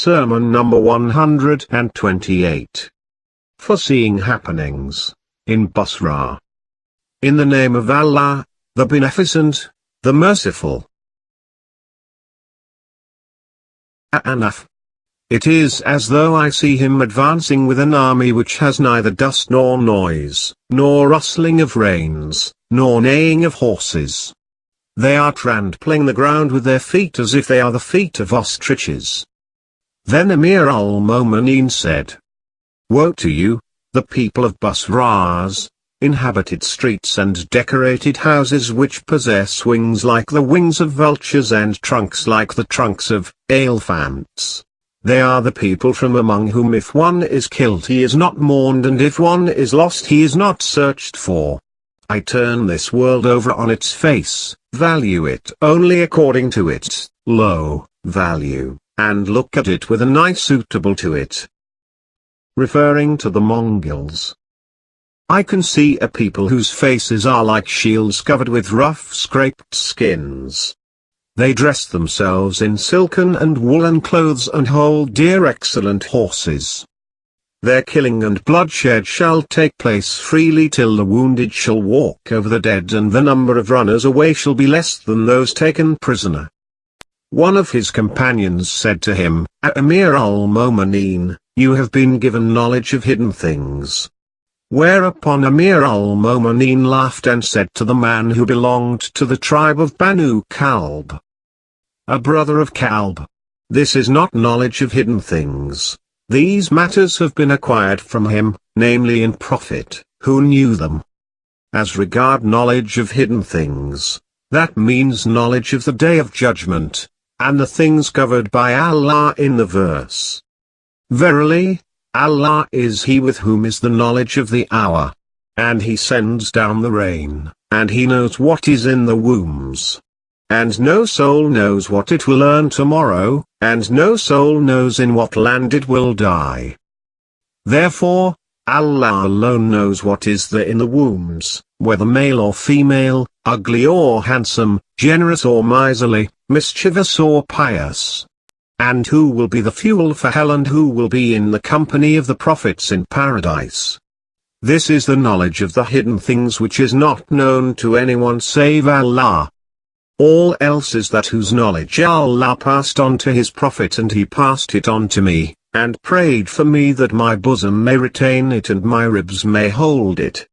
Sermon number 128. Foreseeing happenings in Basra. In the name of Allah, the Beneficent, the Merciful. Anaf. It is as though I see him advancing with an army which has neither dust nor noise, nor rustling of reins, nor neighing of horses. They are trampling the ground with their feet as if they are the feet of ostriches. Then Amir al-Mu'minin said, Woe to you, the people of Basra's inhabited streets and decorated houses which possess wings like the wings of vultures and trunks like the trunks of elephants. They are the people from among whom if one is killed he is not mourned, and if one is lost he is not searched for. I turn this world over on its face, value it only according to its low value, and look at it with an eye suitable to it. Referring to the Mongols. I can see a people whose faces are like shields covered with rough scraped skins. They dress themselves in silken and woolen clothes and hold dear excellent horses. Their killing and bloodshed shall take place freely till the wounded shall walk over the dead, and the number of runners away shall be less than those taken prisoner. One of his companions said to him, Amir al-Mu'minin, you have been given knowledge of hidden things. Whereupon Amir al-Mu'minin laughed and said to the man who belonged to the tribe of Banu Kalb, a brother of Kalb, this is not knowledge of hidden things. These matters have been acquired from him, namely in Prophet, who knew them. As regard knowledge of hidden things, that means knowledge of the Day of Judgment, and the things covered by Allah in the verse. Verily, Allah is He with whom is the knowledge of the hour. And He sends down the rain, and He knows what is in the wombs. And no soul knows what it will earn tomorrow, and no soul knows in what land it will die. Therefore, Allah alone knows what is there in the wombs, whether male or female, ugly or handsome, generous or miserly, mischievous or pious. And who will be the fuel for hell, and who will be in the company of the prophets in paradise. This is the knowledge of the hidden things which is not known to anyone save Allah. All else is that whose knowledge Allah passed on to His Prophet, and He passed it on to me, and prayed for me that my bosom may retain it and my ribs may hold it.